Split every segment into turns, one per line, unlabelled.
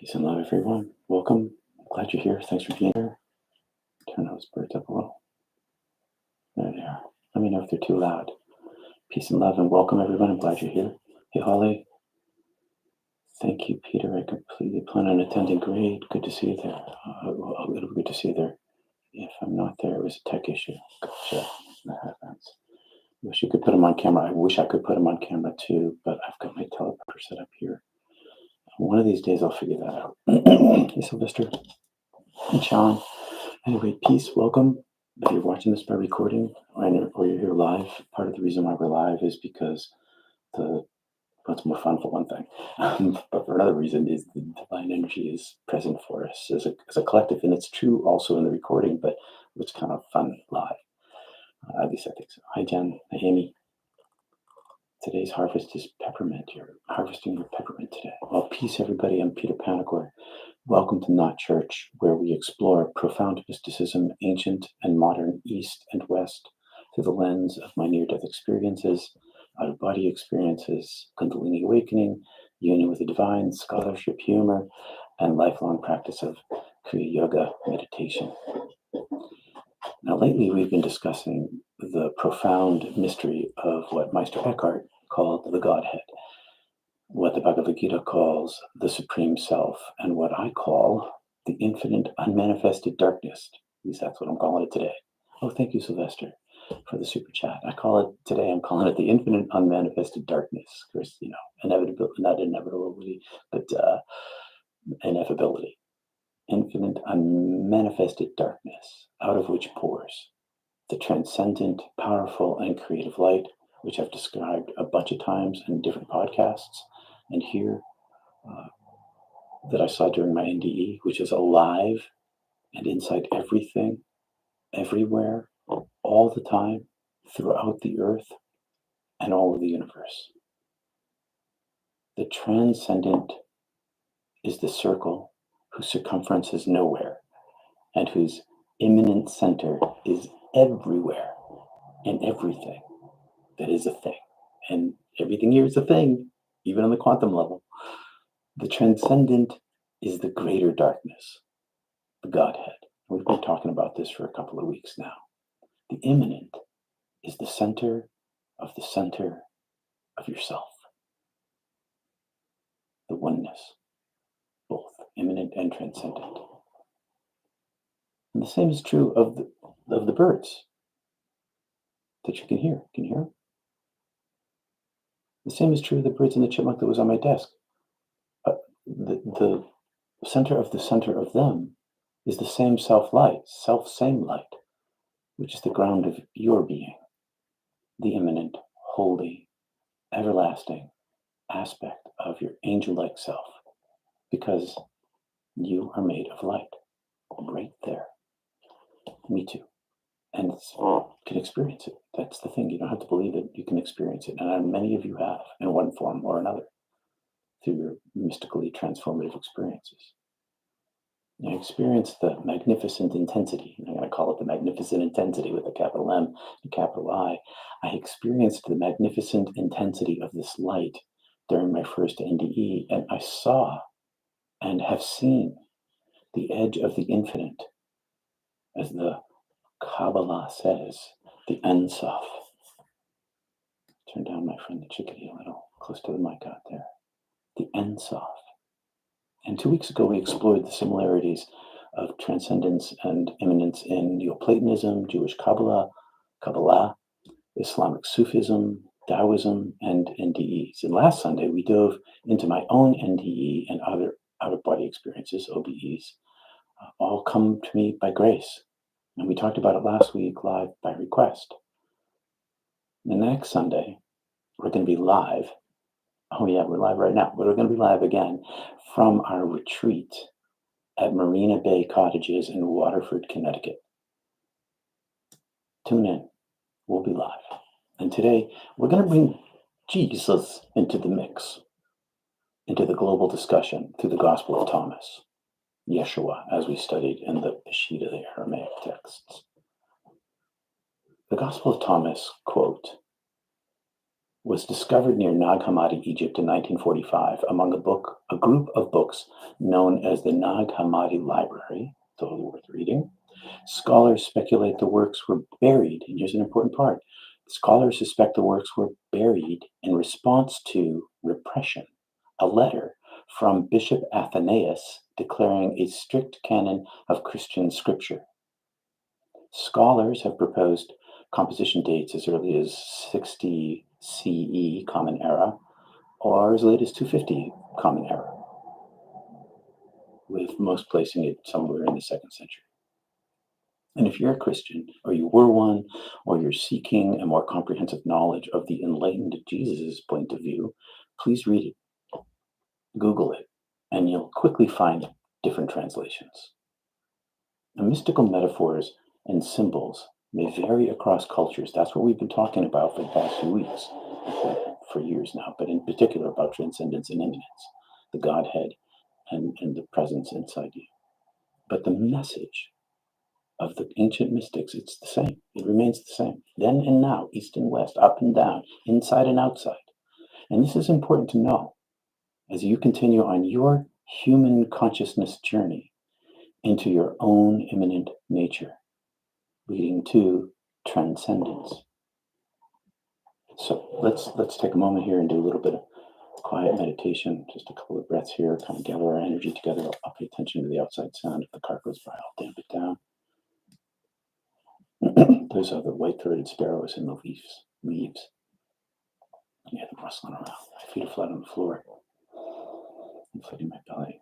Peace and love, everyone. Welcome. Glad you're here. Thanks for being here. Turn those birds up a little. There they are. Let me know if they're too loud. Peace and love, and welcome, everyone. I'm glad you're here. Hey, Holly. Thank you, Peter. I completely plan on attending. Great. Good to see you there. It'll be good to see you there. If I'm not there, it was a tech issue. Gotcha. That happens. Wish you could put them on camera. I wish I could put them on camera too, but I've got my teleprompter set up here. One of these days I'll figure that out. Hey, Sylvester. Hey, Sean. Anyway, peace, welcome. If you're watching this by recording or you're here live, part of the reason why we're live is because it's more fun for one thing. But for another reason is the divine energy is present for us as a collective. And it's true also in the recording, but it's kind of fun live. At least I think so. Hi, Jen. Hi, Amy. Today's harvest is peppermint. You're harvesting your peppermint today. Well, peace, everybody. I'm Peter Panagore. Welcome to Not Church, where we explore profound mysticism, ancient and modern, East and West, through the lens of my near-death experiences, out-of-body experiences, Kundalini awakening, union with the divine, scholarship, humor, and lifelong practice of Kriya Yoga meditation. Now, lately we've been discussing the profound mystery of what Meister Eckhart called the Godhead, what the Bhagavad Gita calls the Supreme Self, and what I call the infinite unmanifested darkness. At least that's what I'm calling it today. Oh, thank you, Sylvester, for the super chat. I'm calling it the infinite unmanifested darkness. Of course, inevitability, not inevitability, but ineffability. Infinite unmanifested darkness, out of which pours the transcendent, powerful, and creative light, which I've described a bunch of times in different podcasts, and here that I saw during my NDE, which is alive and inside everything, everywhere, all the time, throughout the earth and all of the universe. The transcendent is the circle whose circumference is nowhere and whose immanent center is everywhere and everything that is a thing. And everything here is a thing, even on the quantum level. The transcendent is the greater darkness, the Godhead. We've been talking about this for a couple of weeks now. The immanent is the center of yourself. The oneness, both immanent and transcendent. And the same is true of the birds that you can hear. Can you hear them? The same is true of the birds and the chipmunk that was on my desk. The center of them is the same same light, which is the ground of your being, the immanent, holy, everlasting aspect of your angel-like self, because you are made of light, right there. Me too. And you can experience it. That's the thing. You don't have to believe it. You can experience it. And many of you have, in one form or another, through your mystically transformative experiences. I experienced the magnificent intensity. I'm going to call it the magnificent intensity with a capital M and capital I. I experienced the magnificent intensity of this light during my first NDE, and I saw and have seen the edge of the infinite, as the Kabbalah says, the Ein Sof. Turn down, my friend, the chickadee a little, close to the mic out there. The Ein Sof. And 2 weeks ago, we explored the similarities of transcendence and immanence in Neoplatonism, Jewish Kabbalah, Islamic Sufism, Taoism, and NDEs. And last Sunday, we dove into my own NDE and other out-of-body experiences, OBEs, all come to me by grace. And we talked about it last week live by request. The next Sunday, we're going to be live. Oh yeah, we're live right now, but we're going to be live again from our retreat at Marina Bay Cottages in Waterford, Connecticut. Tune in. We'll be live. And today, we're going to bring Jesus into the mix, into the global discussion through the Gospel of Thomas, Yeshua, as we studied in the Peshitta, the Aramaic texts. The Gospel of Thomas, quote, was discovered near Nag Hammadi, Egypt in 1945 among a group of books known as the Nag Hammadi Library, totally worth reading. Scholars speculate the works were buried, and here's an important part. Scholars suspect the works were buried in response to repression, a letter from Bishop Athanasius declaring a strict canon of Christian scripture. Scholars have proposed composition dates as early as 60 CE, Common Era, or as late as 250 Common Era, with most placing it somewhere in the 2nd century. And if you're a Christian, or you were one, or you're seeking a more comprehensive knowledge of the enlightened Jesus' point of view, please read it, Google it, and you'll quickly find different translations. The mystical metaphors and symbols may vary across cultures. That's what we've been talking about for the past few weeks, for years now, but in particular about transcendence and immanence, the Godhead, and the presence inside you. But the message of the ancient mystics, it's the same. It remains the same. Then and now, east and west, up and down, inside and outside. And this is important to know as you continue on your human consciousness journey into your own immanent nature, leading to transcendence. So let's take a moment here and do a little bit of quiet meditation, just a couple of breaths here, kind of gather our energy together. I'll pay attention to the outside sound. If the car goes by, I'll damp it down. Those are the white-throated sparrows in the leaves. Yeah, they're rustling around. My feet are flat on the floor, inflating my belly.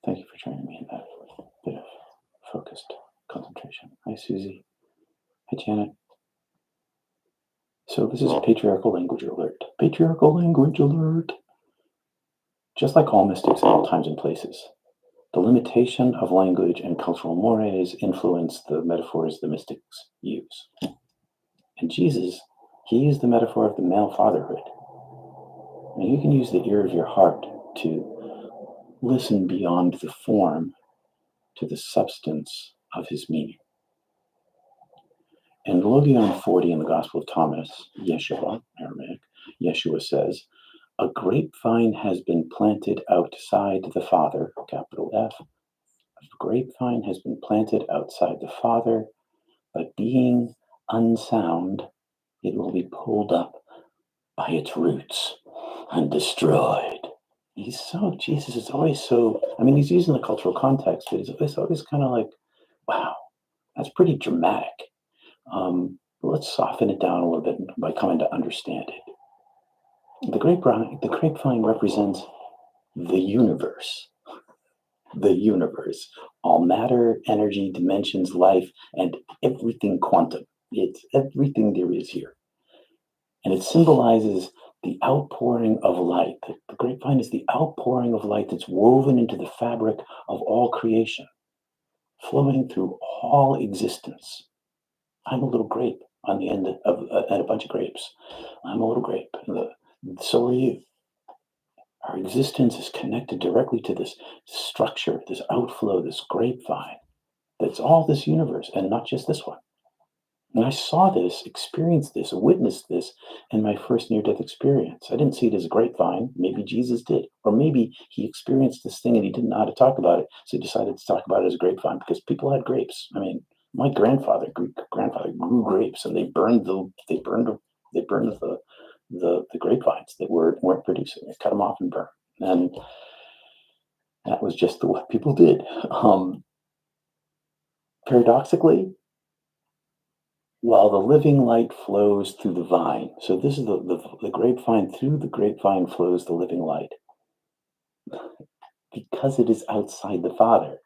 Thank you for joining me in that bit of focused concentration. Hi, Susie. Hi, Janet. So this is a patriarchal language alert. Patriarchal language alert. Just like all mystics at all times and places, the limitation of language and cultural mores influence the metaphors the mystics use. And Jesus, he used the metaphor of the male fatherhood. And you can use the ear of your heart to listen beyond the form to the substance of his meaning. In Logion 40 in the Gospel of Thomas, Yeshua, Aramaic, Yeshua says, a grapevine has been planted outside the Father, capital F. A grapevine has been planted outside the Father, but being unsound, it will be pulled up by its roots and destroyed. Jesus is always so, he's using the cultural context, but it's always kind of like, wow, that's pretty dramatic. Let's soften it down a little bit by coming to understand it. The grapevine represents the universe. The universe. All matter, energy, dimensions, life, and everything quantum. It's everything there is here. And it symbolizes the outpouring of light. The grapevine is the outpouring of light that's woven into the fabric of all creation, flowing through all existence. I'm a little grape on the end of a bunch of grapes. I'm a little grape. So are you. Our existence is connected directly to this structure, this outflow, this grapevine. That's all this universe, and not just this one. And I saw this, experienced this, witnessed this in my first near-death experience. I didn't see it as a grapevine. Maybe Jesus did. Or maybe he experienced this thing and he didn't know how to talk about it, so he decided to talk about it as a grapevine because people had grapes. My grandfather, Greek grandfather, grew grapes, and they burned the grapevines that weren't producing. They cut them off and burned, and that was just what people did. Paradoxically, while the living light flows through the vine. So this is the grapevine. Through the grapevine flows the living light. Because it is outside the Father,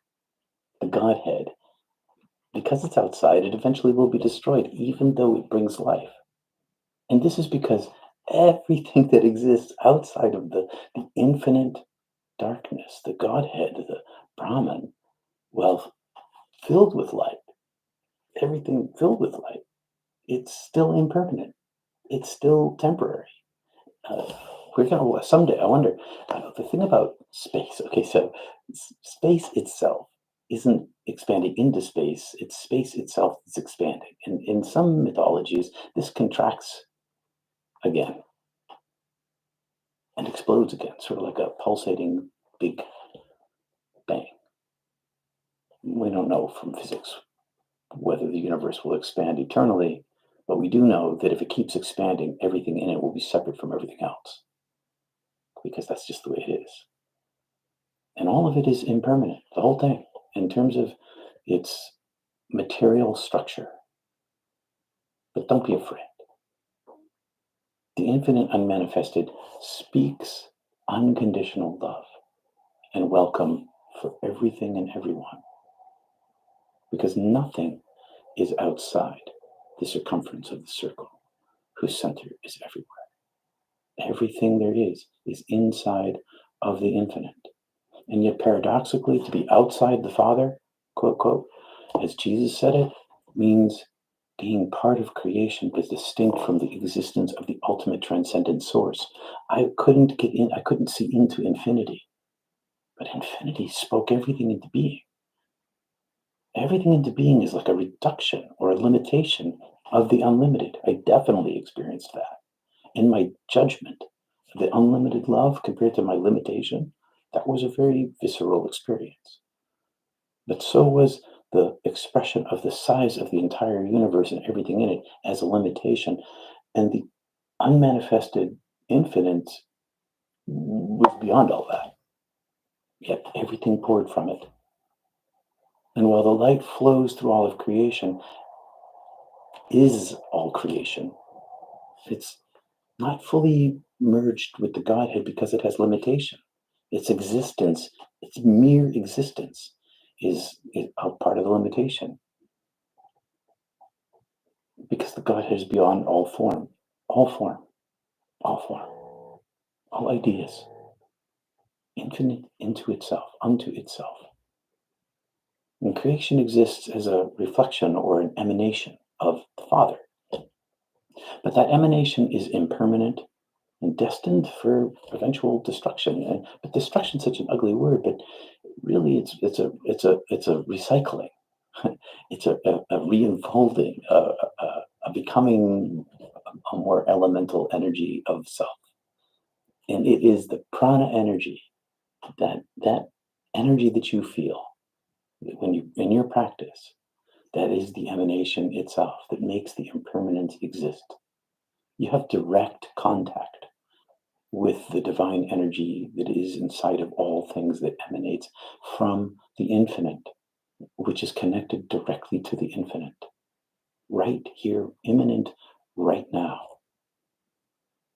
the Godhead, because it's outside, it eventually will be destroyed, even though it brings life. And this is because everything that exists outside of the infinite darkness, the Godhead, the Brahman, well, filled with light, everything filled with light, it's still impermanent. It's still temporary. We're going to someday, I wonder, the thing about space, okay, so space itself isn't expanding into space, it's space itself that's expanding. And in some mythologies, this contracts again and explodes again, sort of like a pulsating big bang. We don't know from physics whether the universe will expand eternally, but we do know that if it keeps expanding, everything in it will be separate from everything else, because that's just the way it is. And all of it is impermanent, the whole thing, in terms of its material structure. But don't be afraid. The infinite unmanifested speaks unconditional love and welcome for everything and everyone, because nothing is outside the circumference of the circle, whose center is everywhere. Everything there is inside of the infinite. And yet, paradoxically, to be outside the Father, quote, quote, as Jesus said it, means being part of creation but distinct from the existence of the ultimate transcendent source. I couldn't see into infinity, but infinity spoke everything into being. Everything into being is like a reduction or a limitation of the unlimited. I definitely experienced that. In my judgment, the unlimited love compared to my limitation, that was a very visceral experience. But so was the expression of the size of the entire universe and everything in it as a limitation. And the unmanifested infinite was beyond all that. Yet everything poured from it. And while the light flows through all of creation, is all creation, it's not fully merged with the Godhead because it has limitation. Its existence, its mere existence, is a part of the limitation. Because the Godhead is beyond all form, all ideas, infinite into itself, unto itself. And creation exists as a reflection or an emanation of the Father. But that emanation is impermanent and destined for eventual destruction. But destruction is such an ugly word, but really it's a recycling. It's a re-unfolding, a becoming a more elemental energy of self. And it is the prana energy, that energy that you feel when you in your practice, that is the emanation itself that makes the impermanence exist. You have direct contact with the divine energy that is inside of all things, that emanates from the infinite, which is connected directly to the infinite, right here, imminent, right now.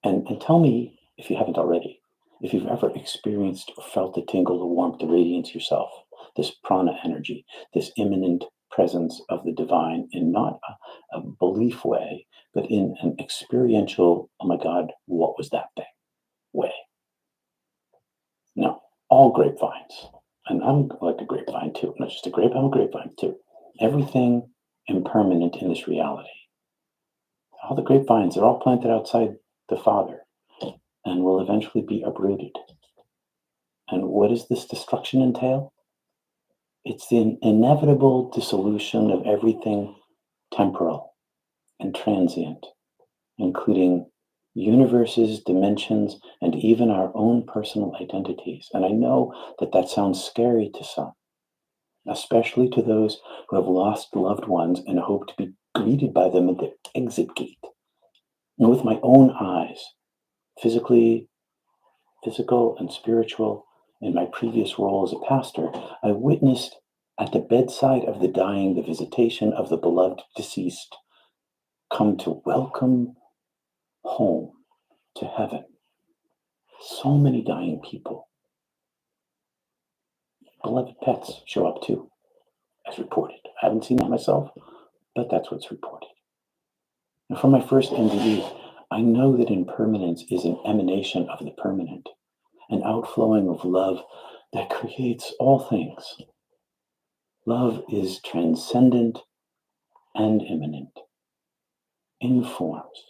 And tell me, if you haven't already, if you've ever experienced or felt the tingle, the warmth, the radiance yourself, this prana energy, this imminent presence of the divine in not a belief way, but in an experiential, oh my God, what was that thing way. No, all grapevines. And I'm like a grapevine too. Not just a grape, I'm a grapevine too. Everything impermanent in this reality. All the grapevines, they're all planted outside the Father and will eventually be uprooted. And what does this destruction entail? It's the inevitable dissolution of everything temporal and transient, including universes, dimensions, and even our own personal identities. And I know that sounds scary to some, especially to those who have lost loved ones and hope to be greeted by them at the exit gate. And with my own eyes, physical and spiritual, in my previous role as a pastor, I witnessed at the bedside of the dying the visitation of the beloved deceased come to welcome home to heaven so many dying people. Beloved pets show up too, as reported. I haven't seen that myself, but that's what's reported. And from my first NDE, I know that impermanence is an emanation of the permanent, an outflowing of love that creates all things. Love is transcendent and immanent, in forms,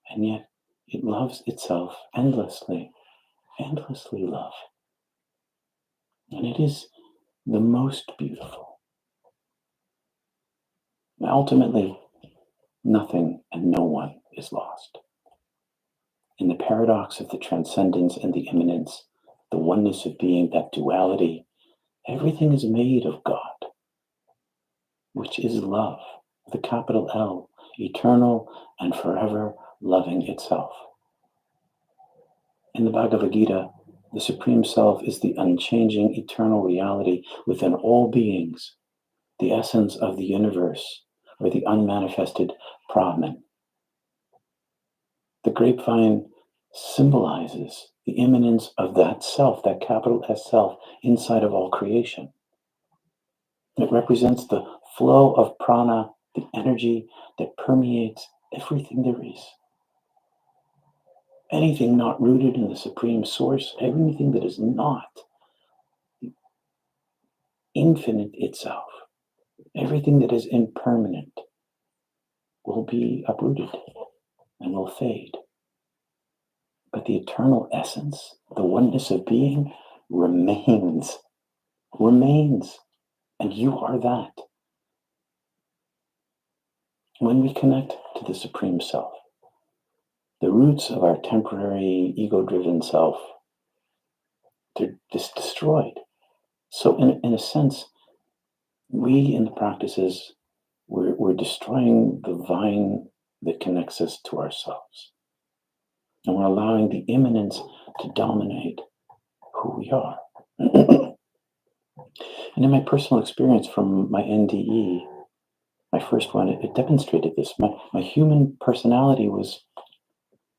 and yet it loves itself endlessly love. And it is the most beautiful. And ultimately, nothing and no one is lost. In the paradox of the transcendence and the immanence, the oneness of being, that duality, everything is made of God, which is love, with a capital L, eternal and forever loving itself. In the Bhagavad Gita, the Supreme Self is the unchanging eternal reality within all beings, the essence of the universe, or the unmanifested Brahman. The grapevine symbolizes the immanence of that self, that capital S self, inside of all creation. It represents the flow of prana, the energy that permeates everything there is. Anything not rooted in the Supreme Source, everything that is not the infinite itself, everything that is impermanent will be uprooted and will fade. But the eternal essence, the oneness of being, remains. And you are that. When we connect to the Supreme Self, the roots of our temporary ego-driven self, they're just destroyed. So in a sense, we in the practices, we're destroying the vine that connects us to ourselves. And we're allowing the immanence to dominate who we are. And in my personal experience from my NDE, my first one, it demonstrated this. My human personality was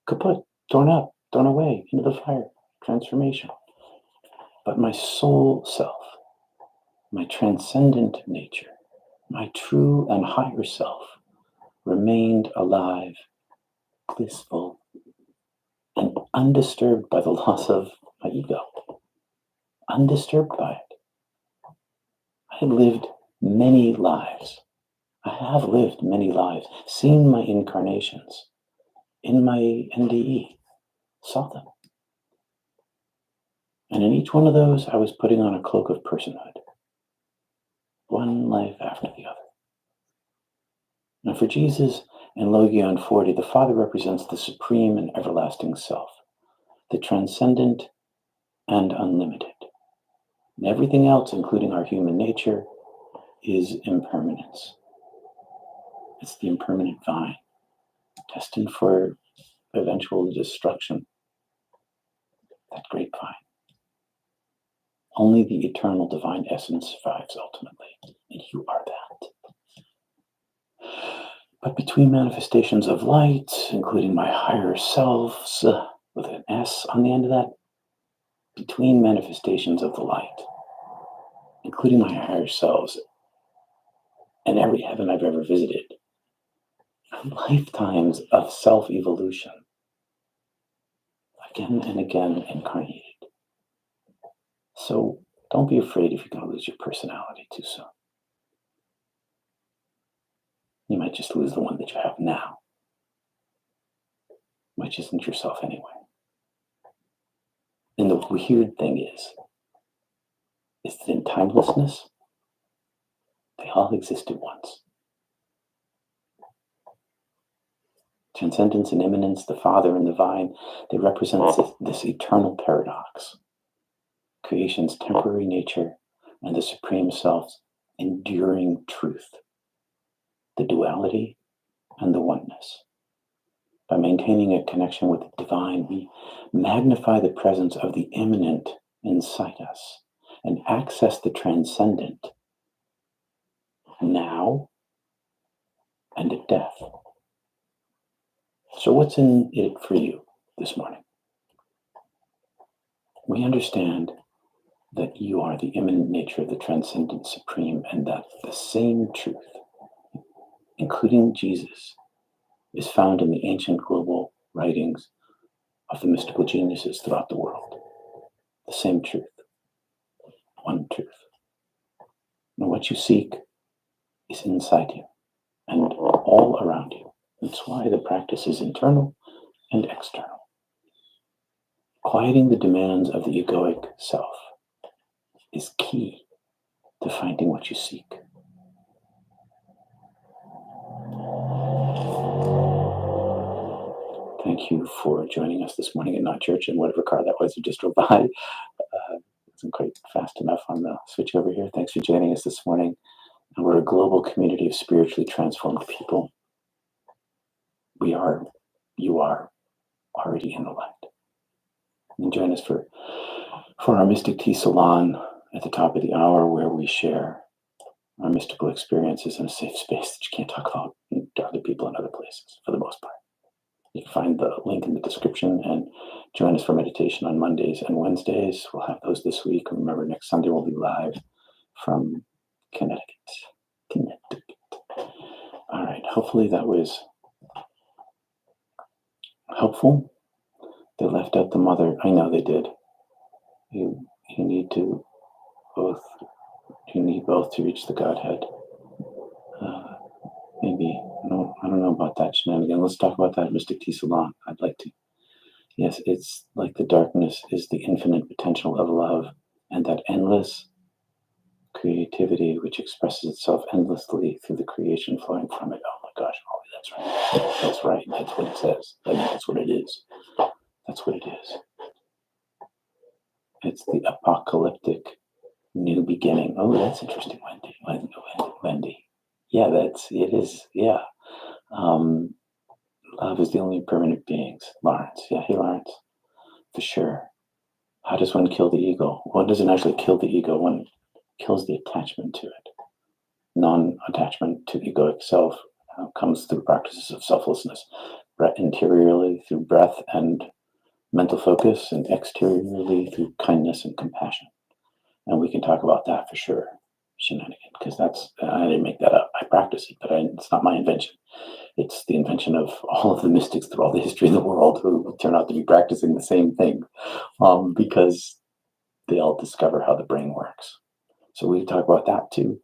kaput, thrown up, thrown away into the fire, transformation. But my soul self, my transcendent nature, my true and higher self remained alive, blissful, and undisturbed by the loss of my ego. Undisturbed by it. I had lived many lives. I have lived many lives, seen my incarnations in my NDE, saw them. And in each one of those, I was putting on a cloak of personhood, one life after the other. Now for Jesus and Logion 40, the Father represents the supreme and everlasting self, the transcendent and unlimited. And everything else, including our human nature, is impermanence. It's the impermanent vine, destined for eventual destruction. That grapevine. Only the eternal divine essence survives ultimately, and you are that. But between manifestations of light, including my higher selves, with an S on the end of that, between manifestations of the light, including my higher selves, and every heaven I've ever visited, lifetimes of self-evolution, again and again incarnated. So don't be afraid if you're going to lose your personality too soon. You might just lose the one that you have now, which isn't yourself anyway. And the weird thing is that in timelessness, they all existed once. Transcendence and immanence, the Father and the vine, they represent this eternal paradox. Creation's temporary nature and the Supreme Self's enduring truth. The duality and the oneness. By maintaining a connection with the divine, we magnify the presence of the immanent inside us and access the transcendent now and at death. So what's in it for you this morning? We understand that you are the immanent nature of the transcendent supreme, and that the same truth, including Jesus, is found in the ancient global writings of the mystical geniuses throughout the world. The same truth, one truth. And what you seek is inside you and all around you. That's why the practice is internal and external. Quieting the demands of the egoic self is key to finding what you seek. Thank you for joining us this morning at Not Church, and whatever car that was you just drove by. It wasn't quite fast enough on the switch over here. Thanks for joining us this morning. And we're a global community of spiritually transformed people. You are already in the light. And join us for our Mystic Tea Salon at the top of the hour, where we share our mystical experiences in a safe space that you can't talk about to other people in other places, for the most part. You can find the link in the description and join us for meditation on Mondays and Wednesdays. We'll have those this week. Remember, next Sunday we'll be live from Connecticut. All right. Hopefully that was helpful. They left out the mother. I know they did. You need both to reach the Godhead. Maybe. I don't know about that shenanigan. Let's talk about that Mystic Tea Salon. I'd like to. Yes, it's like the darkness is the infinite potential of love, and that endless creativity which expresses itself endlessly through the creation flowing from it. Oh my gosh, Ollie, that's right. That's right. That's what it says. I mean, that's what it is. That's what it is. It's the apocalyptic new beginning. Oh, that's interesting, Wendy. Yeah, it is. Yeah. Love is the only permanent beings. Lawrence. Yeah, hey, Lawrence. For sure. How does one kill the ego? One doesn't actually kill the ego. One kills the attachment to it. Non-attachment to egoic self comes through practices of selflessness, interiorly through breath and mental focus, and exteriorly through kindness and compassion. And we can talk about that for sure, shenanigan, because I didn't make that up. I practice it, but it's not my invention. It's the invention of all of the mystics through all the history of the world who turn out to be practicing the same thing, because they all discover how the brain works. So we talk about that too.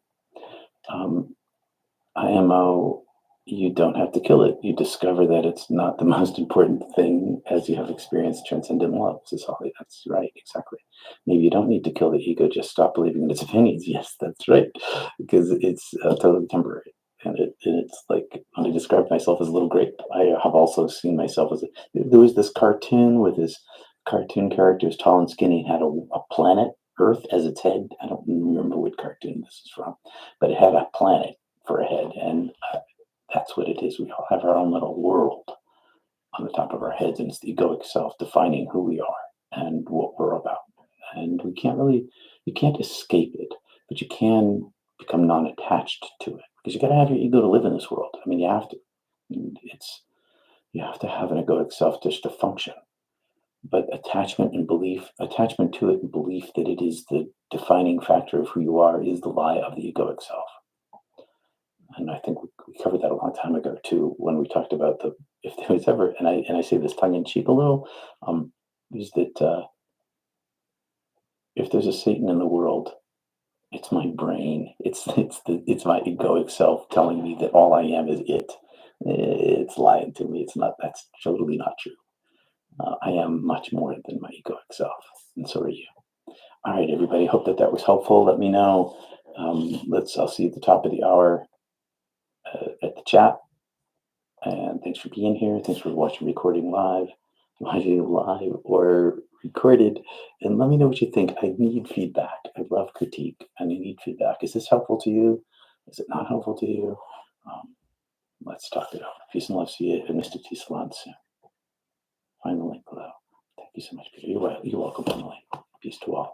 IMO, you don't have to kill it. You discover that it's not the most important thing as you have experienced transcendent love. This is Holly. That's right, exactly. Maybe you don't need to kill the ego, just stop believing in its opinions. Yes, that's right, because it's totally temporary. And it's like, when I describe myself as a little grape, I have also seen myself as there was this cartoon with his cartoon characters, tall and skinny, had a planet, Earth, as its head. I don't remember what cartoon this is from, but it had a planet for a head, and that's what it is. We all have our own little world on the top of our heads, and it's the egoic self defining who we are and what we're about. And you can't escape it, but you can become non-attached to it, because you got to have your ego to live in this world. I mean, you have to. You have to have an egoic self just to function. But attachment to it and belief that it is the defining factor of who you are is the lie of the egoic self. And I think we covered that a long time ago too, when we talked about if there was ever, and I say this tongue in cheek a little, is that if there's a Satan in the world, it's my brain. It's my egoic self telling me that all I am is it. It's lying to me. It's not. That's totally not true. I am much more than my egoic self, and so are you. All right, everybody. Hope that was helpful. Let me know. I'll see you at the top of the hour at the chat. And thanks for being here. Thanks for watching recording live or recorded. And let me know what you think. I need feedback. I love critique, and I need feedback. Is this helpful to you? Is it not helpful to you? Let's talk it over. Peace and love. See you at Mystic Tea Salon soon. Find the link below. Thank you so much, Peter. You're welcome, Emily. Peace to all.